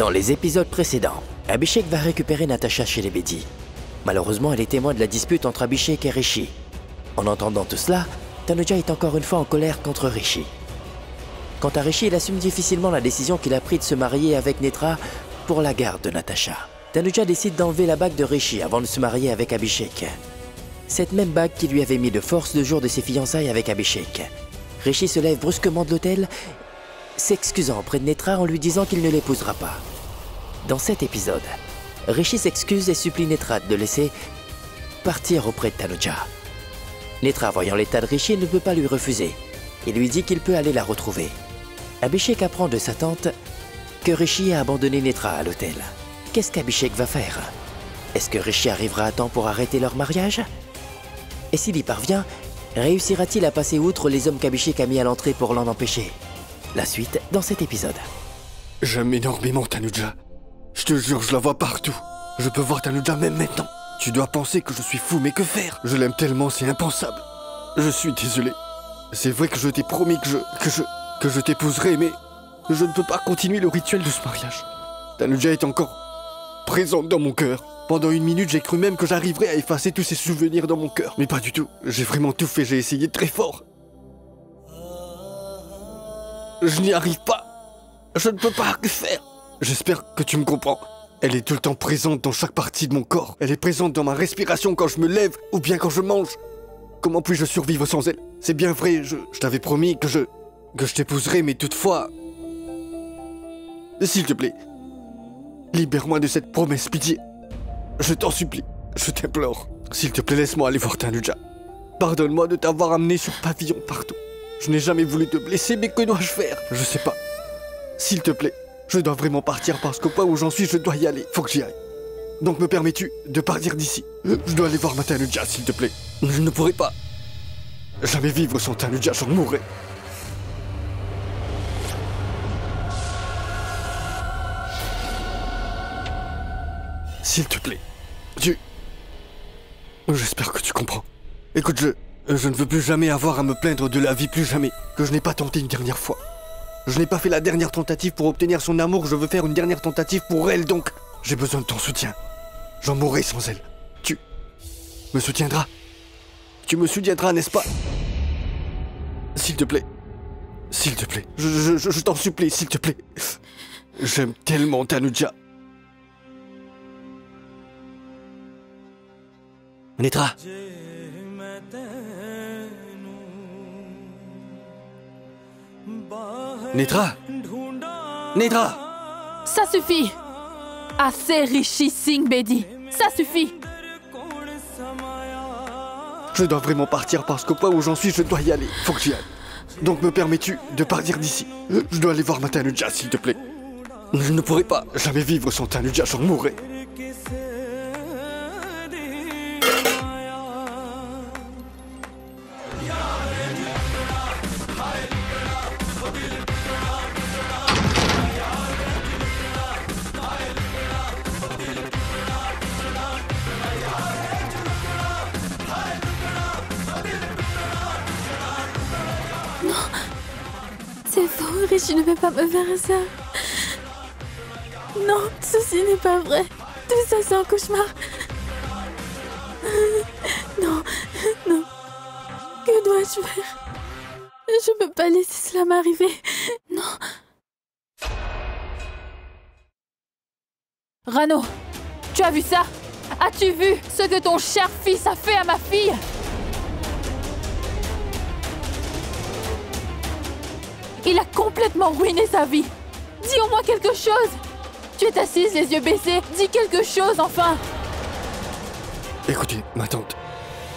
Dans les épisodes précédents, Abhishek va récupérer Natasha chez les Bedi. Malheureusement, elle est témoin de la dispute entre Abhishek et Rishi. En entendant tout cela, Tanuja est encore une fois en colère contre Rishi. Quant à Rishi, il assume difficilement la décision qu'il a prise de se marier avec Netra pour la garde de Natasha. Tanuja décide d'enlever la bague de Rishi avant de se marier avec Abhishek. Cette même bague qui lui avait mis de force le jour de ses fiançailles avec Abhishek. Rishi se lève brusquement de l'hôtel, s'excusant auprès de Netra en lui disant qu'il ne l'épousera pas. Dans cet épisode, Rishi s'excuse et supplie Netra de le laisser partir auprès de Tanuja. Netra, voyant l'état de Rishi, ne peut pas lui refuser. Il lui dit qu'il peut aller la retrouver. Abhishek apprend de sa tante que Rishi a abandonné Netra à l'hôtel. Qu'est-ce qu'Abhishek va faire? Est-ce que Rishi arrivera à temps pour arrêter leur mariage? Et s'il y parvient, réussira-t-il à passer outre les hommes qu'Abhishek a mis à l'entrée pour l'en empêcher? La suite dans cet épisode. J'aime énormément Tanuja. Je te jure, je la vois partout. Je peux voir Tanuja même maintenant. Tu dois penser que je suis fou, mais que faire? Je l'aime tellement, c'est impensable. Je suis désolé. C'est vrai que je t'ai promis que je t'épouserai, mais je ne peux pas continuer le rituel de ce mariage. Tanuja est encore présente dans mon cœur. Pendant une minute, j'ai cru même que j'arriverais à effacer tous ces souvenirs dans mon cœur. Mais pas du tout. J'ai vraiment tout fait, j'ai essayé très fort. Je n'y arrive pas. Je ne peux pas le faire. J'espère que tu me comprends. Elle est tout le temps présente dans chaque partie de mon corps. Elle est présente dans ma respiration quand je me lève ou bien quand je mange. Comment puis-je survivre sans elle? C'est bien vrai, je t'avais promis que je t'épouserais, mais toutefois... S'il te plaît, libère-moi de cette promesse, pitié. Je t'en supplie, je t'implore. S'il te plaît, laisse-moi aller voir Tanuja. Pardonne-moi de t'avoir amené sur pavillon partout. Je n'ai jamais voulu te blesser, mais que dois-je faire? Je sais pas. S'il te plaît, je dois vraiment partir parce qu'au point où j'en suis, je dois y aller. Faut que j'y aille. Donc me permets-tu de partir d'ici? Je dois aller voir ma Tanuja, s'il te plaît. Je ne pourrai pas jamais vivre sans Tanuja, j'en mourrai. S'il te plaît, J'espère que tu comprends. Écoute, je ne veux plus jamais avoir à me plaindre de la vie, plus jamais. Que je n'ai pas tenté une dernière fois. Je n'ai pas fait la dernière tentative pour obtenir son amour, je veux faire une dernière tentative pour elle, donc j'ai besoin de ton soutien. J'en mourrai sans elle. Tu me soutiendras? Tu me soutiendras, n'est-ce pas? S'il te plaît. S'il te plaît. Je t'en supplie, s'il te plaît. J'aime tellement Tanuja. Netra. Netra. Netra. Ça suffit. Assez Rishi Singh Bedi. Ça suffit. Je dois vraiment partir parce qu'au point où j'en suis, je dois y aller. Faut que j'y aille. Donc me permets-tu de partir d'ici? Je dois aller voir ma Tanuja, s'il te plaît. Je ne pourrai pas jamais vivre sans Tanuja, j'en mourrai. C'est faux, Rishi ne peut pas me faire ça. Non, ceci n'est pas vrai. Tout ça, c'est un cauchemar. Non, non. Que dois-je faire? Je ne peux pas laisser cela m'arriver. Non. Rano, tu as vu ça? As-tu vu ce que ton cher fils a fait à ma fille? Il a complètement ruiné sa vie. Dis au moins quelque chose. Tu es assise, les yeux baissés. Dis quelque chose, enfin. Écoutez, ma tante.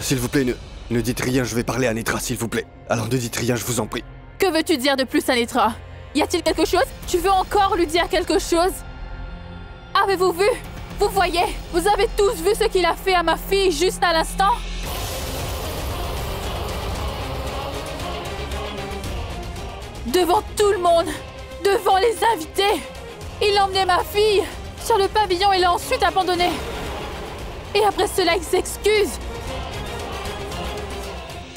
S'il vous plaît, ne dites rien, je vais parler à Netra, s'il vous plaît. Alors ne dites rien, je vous en prie. Que veux-tu dire de plus à Netra? Y a-t-il quelque chose? Tu veux encore lui dire quelque chose? Avez-vous vu? Vous voyez? Vous avez tous vu ce qu'il a fait à ma fille juste à l'instant? Devant tout le monde, devant les invités, il emmenait ma fille sur le pavillon et l'a ensuite abandonnée. Et après cela, il s'excuse.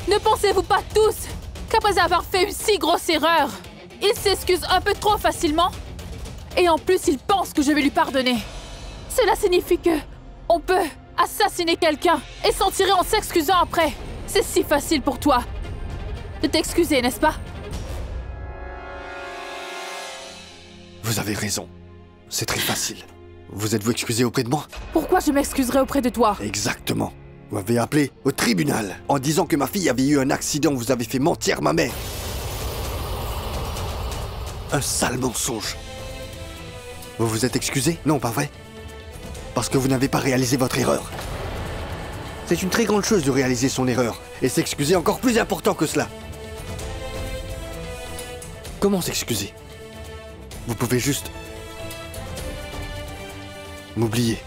Ne pensez-vous pas tous qu'après avoir fait une si grosse erreur, il s'excuse un peu trop facilement? Et en plus, il pense que je vais lui pardonner. Cela signifie que on peut assassiner quelqu'un et s'en tirer en s'excusant après. C'est si facile pour toi de t'excuser, n'est-ce pas? Vous avez raison. C'est très facile. Vous êtes-vous excusé auprès de moi? Pourquoi je m'excuserais auprès de toi? Exactement. Vous m'avez appelé au tribunal en disant que ma fille avait eu un accident, vous avez fait mentir ma mère. Un sale mensonge. Vous vous êtes excusé? Non, pas vrai? Parce que vous n'avez pas réalisé votre erreur. C'est une très grande chose de réaliser son erreur, et s'excuser encore plus important que cela. Comment s'excuser? Vous pouvez juste m'oublier.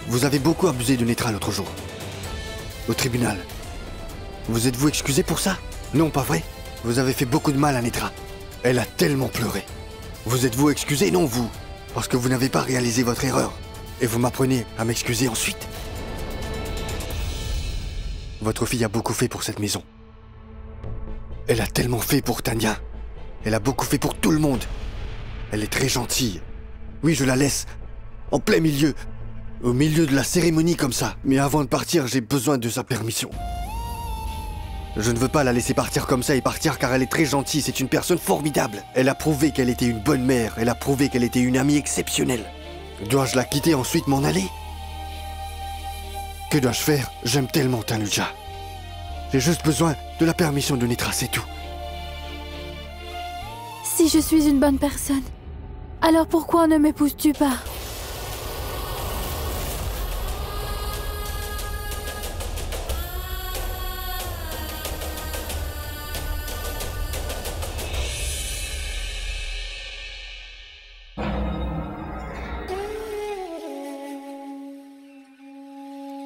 Vous avez beaucoup abusé de Netra l'autre jour. Au tribunal. Vous êtes-vous excusé pour ça? Non, pas vrai? Vous avez fait beaucoup de mal à Netra. Elle a tellement pleuré. Vous êtes-vous excusé? Non, vous. Parce que vous n'avez pas réalisé votre erreur. Et vous m'apprenez à m'excuser ensuite. Votre fille a beaucoup fait pour cette maison. Elle a tellement fait pour Tania. Elle a beaucoup fait pour tout le monde. Elle est très gentille. Oui, je la laisse en plein milieu, au milieu de la cérémonie comme ça. Mais avant de partir, j'ai besoin de sa permission. Je ne veux pas la laisser partir comme ça et partir car elle est très gentille, c'est une personne formidable. Elle a prouvé qu'elle était une bonne mère, elle a prouvé qu'elle était une amie exceptionnelle. Dois-je la quitter et ensuite m'en aller? Que dois-je faire? J'aime tellement Tanuja. J'ai juste besoin de la permission de Netra, c'est tout. Si je suis une bonne personne, alors pourquoi ne m'épouses-tu pas?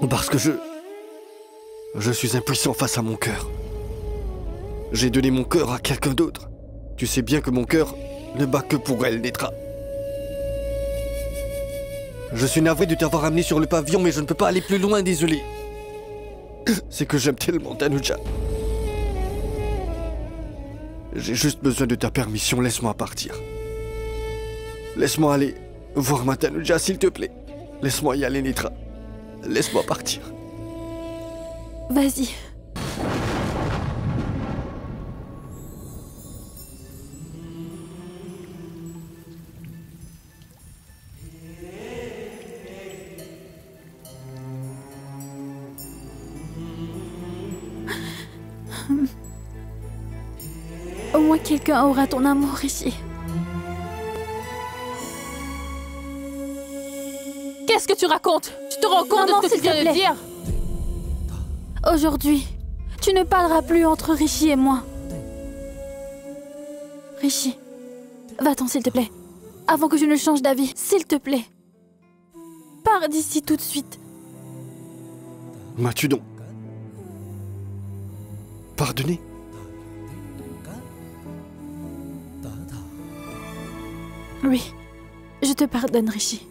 Parce que je suis impuissant face à mon cœur. J'ai donné mon cœur à quelqu'un d'autre. Tu sais bien que mon cœur ne bat que pour elle, Netra. Je suis navré de t'avoir amené sur le pavillon, mais je ne peux pas aller plus loin, désolé. C'est que j'aime tellement Tanuja. J'ai juste besoin de ta permission, laisse-moi partir. Laisse-moi aller voir ma Tanuja, s'il te plaît. Laisse-moi y aller, Netra. Laisse-moi partir. Vas-y. Au moins quelqu'un aura ton amour ici. Qu'est-ce que tu racontes? Tu te rends compte de ce que tu viens de dire? Aujourd'hui, tu ne parleras plus entre Rishi et moi. Rishi, va-t'en s'il te plaît. Avant que je ne change d'avis, s'il te plaît. Pars d'ici tout de suite. M'as-tu donc pardonné? Oui, je te pardonne, Rishi.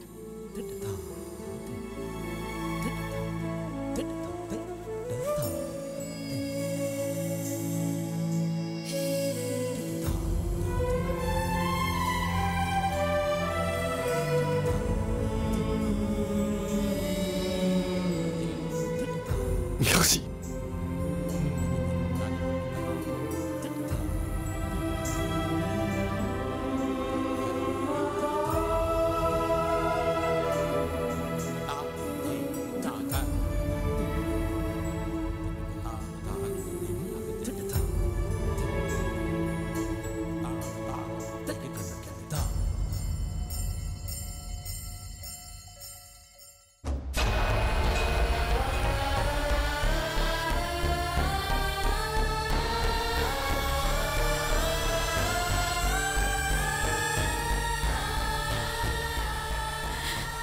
Merci.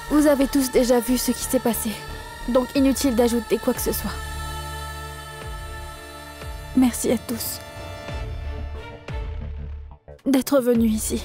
Vous avez tous déjà vu ce qui s'est passé, donc inutile d'ajouter quoi que ce soit. Merci à tous d'être venus ici.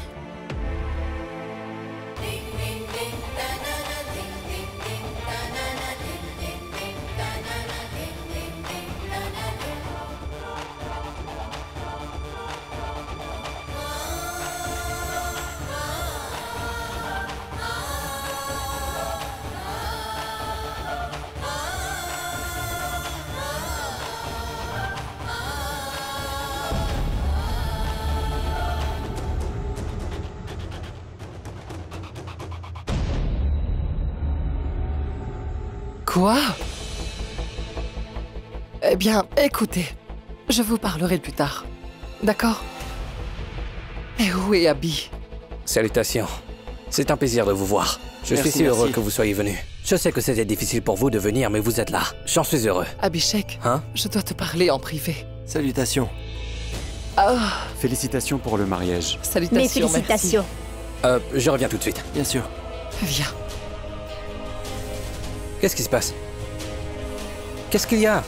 Quoi? Eh bien, écoutez, je vous parlerai plus tard. D'accord? Et où est Abby? Salutations. C'est un plaisir de vous voir. Je suis si heureux que vous soyez venu. Je sais que c'était difficile pour vous de venir, mais vous êtes là. J'en suis heureux. Abhishek, Hein? je dois te parler en privé. Salutations. Ah, Félicitations pour le mariage. salutations, Mes félicitations. Je reviens tout de suite. Bien sûr. merci. Viens. Qu'est-ce qui se passe? Qu'est-ce qu'il y a?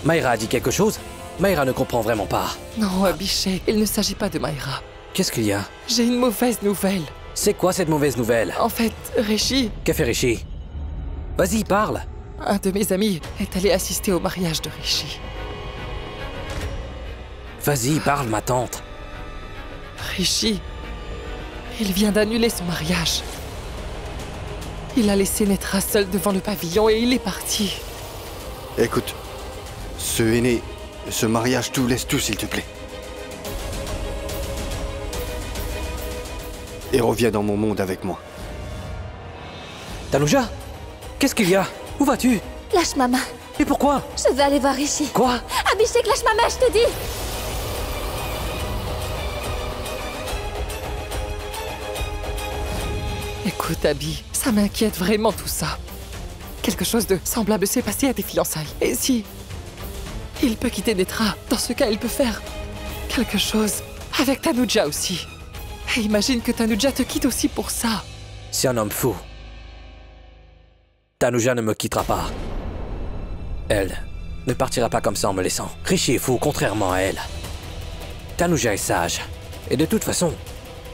Mayra a dit quelque chose? Mayra ne comprend vraiment pas. Non, Abhishek, il ne s'agit pas de Mayra. Qu'est-ce qu'il y a? J'ai une mauvaise nouvelle. C'est quoi cette mauvaise nouvelle? En fait, Rishi, Qu'a fait Rishi? Vas-y, parle. un de mes amis, est allé assister au mariage de Rishi. Vas-y, parle, ma tante. Rishi, il vient d'annuler son mariage. Il a laissé Netra seule devant le pavillon et il est parti. Écoute, ce aîné, ce mariage, tout laisse tout s'il te plaît. Et reviens dans mon monde avec moi. Tanuja? Qu'est-ce qu'il y a? Où vas-tu? Lâche ma main. Et pourquoi? Je vais aller voir Rishi. Quoi? Abhishek, lâche ma main, je te dis. Écoute, Abby, ça m'inquiète vraiment tout ça. Quelque chose de semblable s'est passé à tes fiançailles. Et si il peut quitter Netra, dans ce cas, il peut faire quelque chose avec Tanuja aussi. Et imagine que Tanuja te quitte aussi pour ça. C'est un homme fou. Tanuja ne me quittera pas. Elle ne partira pas comme ça en me laissant. Rishi est fou, contrairement à elle. Tanuja est sage. Et de toute façon,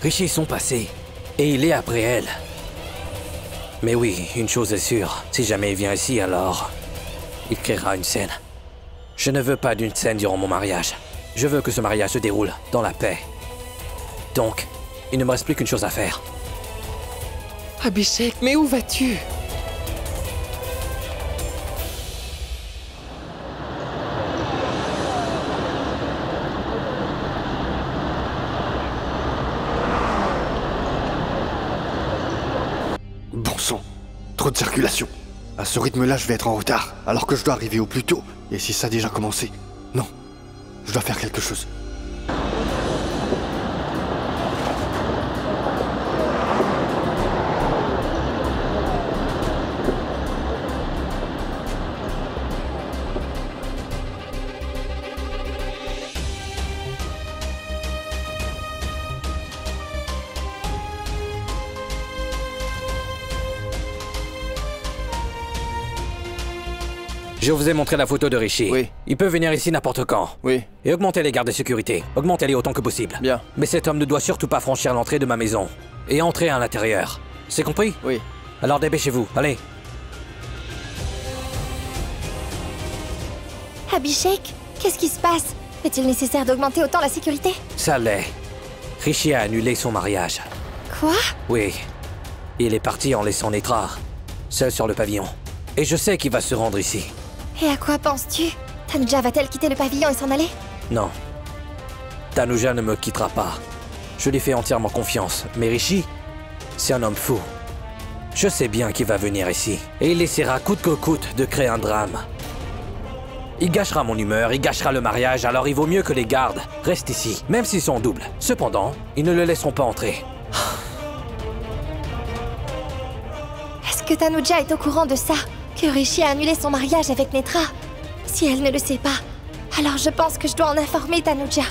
Rishi est son passé. Et il est après elle. Mais oui, une chose est sûre. Si jamais il vient ici, alors il créera une scène. Je ne veux pas d'une scène durant mon mariage. Je veux que ce mariage se déroule dans la paix. Donc, il ne me reste plus qu'une chose à faire. Abhishek, mais où vas-tu? Bon sang, trop de circulation. À ce rythme-là, je vais être en retard, alors que je dois arriver au plus tôt. Et si ça a déjà commencé? Non, je dois faire quelque chose. Je vous ai montré la photo de Rishi. Oui. Il peut venir ici n'importe quand. Oui, Et augmenter les gardes de sécurité. Augmentez-les autant que possible. bien. Mais cet homme ne doit surtout pas franchir l'entrée de ma maison. Et entrer à l'intérieur. C'est compris? Oui. Alors dépêchez-vous, allez. Abhishek, qu'est-ce qui se passe? Est-il nécessaire d'augmenter autant la sécurité? Ça l'est. Rishi a annulé son mariage. Quoi? Oui. Il est parti en laissant Netra seul sur le pavillon. Et je sais qu'il va se rendre ici. Et à quoi penses-tu? Tanuja va-t-elle quitter le pavillon et s'en aller? Non. Tanuja ne me quittera pas. Je lui fais entièrement confiance. Mais Rishi, c'est un homme fou. Je sais bien qu'il va venir ici. Et il essaiera coûte que coûte de créer un drame. Il gâchera mon humeur, il gâchera le mariage, alors il vaut mieux que les gardes restent ici, même s'ils sont doubles. Cependant, ils ne le laisseront pas entrer. Est-ce que Tanuja est au courant de ça? Que Rishi a annulé son mariage avec Netra? Si elle ne le sait pas, alors je pense que je dois en informer Tanuja.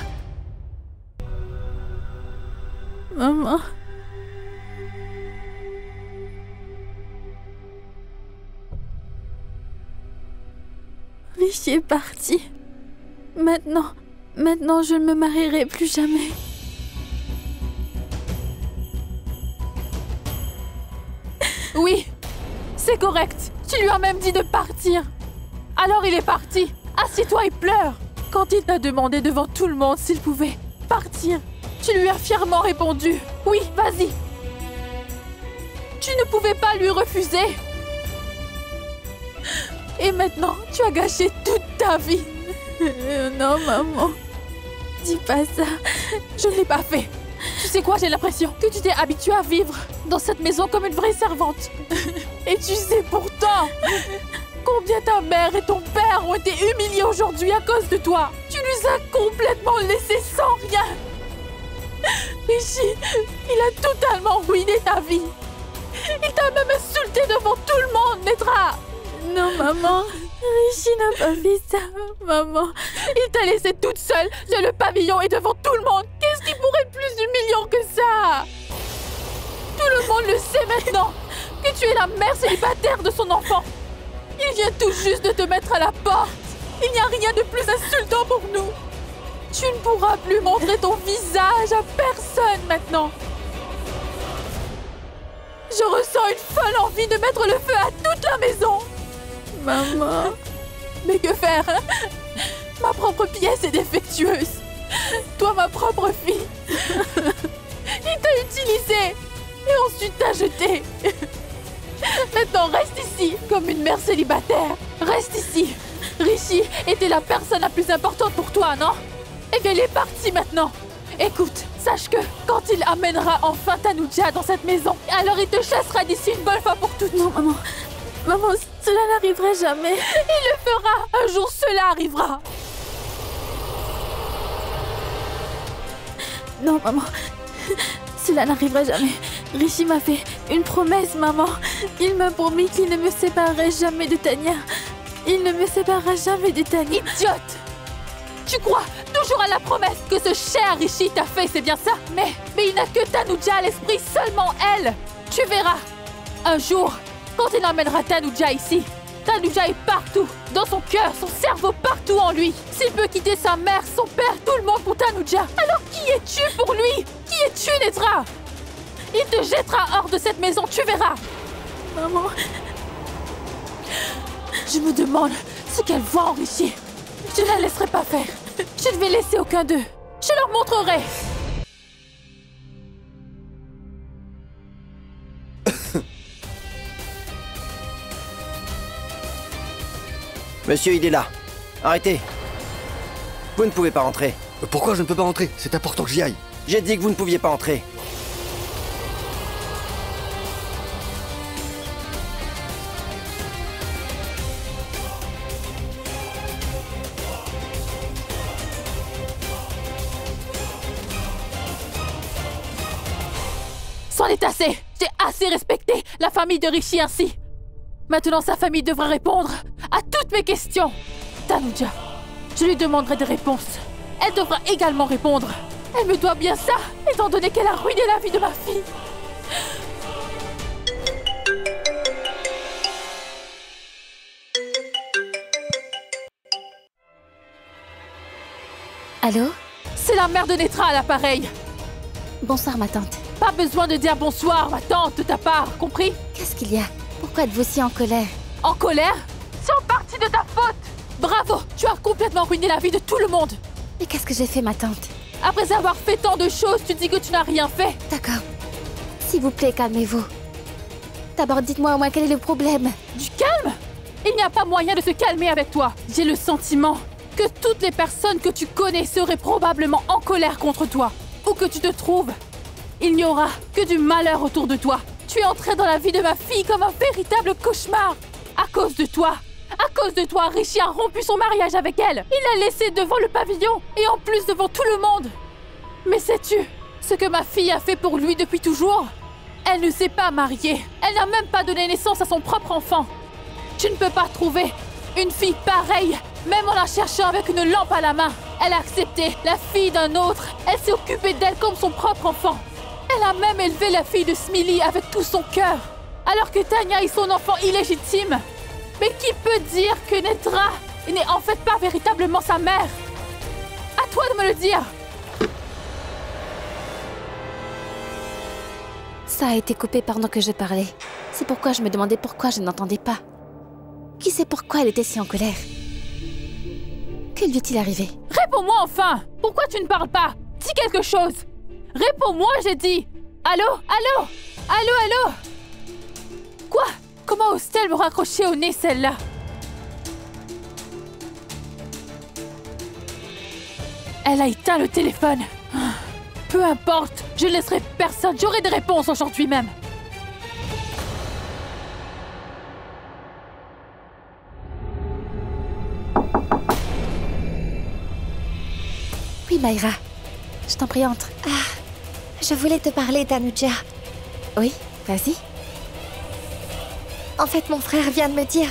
Maman. Rishi est parti. Maintenant je ne me marierai plus jamais. Oui, c'est correct. Tu lui as même dit de partir. Alors il est parti. Assieds-toi et pleure. Quand il t'a demandé devant tout le monde s'il pouvait partir, tu lui as fièrement répondu. Oui, vas-y. Tu ne pouvais pas lui refuser. Et maintenant, tu as gâché toute ta vie. Non, maman. Dis pas ça. Je ne l'ai pas fait. Tu sais quoi, j'ai l'impression que tu t'es habituée à vivre dans cette maison comme une vraie servante. Et tu sais pourtant combien ta mère et ton père ont été humiliés aujourd'hui à cause de toi. Tu nous as complètement laissés sans rien. Richie, il a totalement ruiné ta vie. Il t'a même insulté devant tout le monde, Netra. Non, maman. Richie n'a pas fait ça, maman. Il t'a laissée toute seule sur le pavillon et devant tout le monde. Qu'est-ce qui pourrait être plus humiliant que ça? Tout le monde le sait maintenant que tu es la mère célibataire de son enfant. Il vient tout juste de te mettre à la porte. Il n'y a rien de plus insultant pour nous. Tu ne pourras plus montrer ton visage à personne maintenant. Je ressens une folle envie de mettre le feu à toute la maison. Maman. Mais que faire, hein? Ma propre pièce est défectueuse. Toi, ma propre fille. Il t'a utilisée et ensuite t'a jetée. Maintenant, reste ici comme une mère célibataire. Reste ici. Richie était la personne la plus importante pour toi, non? Et bien, il est parti maintenant. Écoute, sache que quand il amènera enfin Tanuja dans cette maison, alors il te chassera d'ici une bonne fois pour toutes. Non, maman. Maman, cela n'arriverait jamais. Il le fera. Un jour, cela arrivera. Non, maman. Cela n'arriverait jamais. Richie m'a fait une promesse, maman. Il m'a promis qu'il ne me séparerait jamais de Tanya. Il ne me séparera jamais de Tanya. Idiote! Tu crois toujours à la promesse que ce cher Richie t'a fait, c'est bien ça? Mais il n'a que Tanuja à l'esprit, seulement elle. Tu verras. Un jour, quand il emmènera Tanuja ici, Tanuja est partout, dans son cœur, son cerveau, partout en lui. S'il peut quitter sa mère, son père, tout le monde pour Tanuja, alors qui es-tu pour lui? Qui es-tu, Netra? Il te jettera hors de cette maison, tu verras. Maman. Je me demande ce qu'elle voit en Richie. Je ne la laisserai pas faire. Je ne vais laisser aucun d'eux. Je leur montrerai. Monsieur, il est là. Arrêtez. Vous ne pouvez pas rentrer. Pourquoi je ne peux pas entrer? C'est important que j'y aille. J'ai dit que vous ne pouviez pas entrer. C'en est assez. J'ai assez respecté la famille de Richie ainsi. Maintenant, sa famille devra répondre à toutes mes questions. Tanuja, je lui demanderai des réponses. Elle devra également répondre. Elle me doit bien ça, étant donné qu'elle a ruiné la vie de ma fille. Allô? C'est la mère de Netra à l'appareil. Bonsoir, ma tante. Pas besoin de dire bonsoir, ma tante, de ta part, compris? Qu'est-ce qu'il y a? Pourquoi êtes-vous si en colère? En colère? C'est en partie de ta faute. Bravo, tu as complètement ruiné la vie de tout le monde. Mais qu'est-ce que j'ai fait, ma tante? Après avoir fait tant de choses, tu dis que tu n'as rien fait. D'accord. S'il vous plaît, calmez-vous. D'abord, dites-moi au moins quel est le problème. Du calme? Il n'y a pas moyen de se calmer avec toi. J'ai le sentiment que toutes les personnes que tu connais seraient probablement en colère contre toi. Où que tu te trouves, il n'y aura que du malheur autour de toi. Tu es entré dans la vie de ma fille comme un véritable cauchemar. À cause de toi, Richie a rompu son mariage avec elle. Il l'a laissée devant le pavillon et en plus devant tout le monde. Mais sais-tu ce que ma fille a fait pour lui depuis toujours? Elle ne s'est pas mariée. Elle n'a même pas donné naissance à son propre enfant. Tu ne peux pas trouver une fille pareille, même en la cherchant avec une lampe à la main. Elle a accepté la fille d'un autre. Elle s'est occupée d'elle comme son propre enfant. Elle a même élevé la fille de Smiley avec tout son cœur. Alors que Tanya est son enfant illégitime. Mais qui peut dire que Netra n'est en fait pas véritablement sa mère? À toi de me le dire. Ça a été coupé pendant que je parlais. C'est pourquoi je me demandais pourquoi je n'entendais pas. Qui sait pourquoi elle était si en colère? Que lui est-il arrivé? Réponds-moi enfin! Pourquoi tu ne parles pas? Dis quelque chose! Réponds-moi, j'ai dit! Allô? Allô? Allô, allô? Quoi? Comment ose-t-elle me raccrocher au nez, celle-là? Elle a éteint le téléphone. Peu importe, je ne laisserai personne. J'aurai des réponses aujourd'hui même. Oui, Mayra. Je t'en prie, entre. Je voulais te parler, Tanuja. Oui, vas-y. En fait, mon frère vient de me dire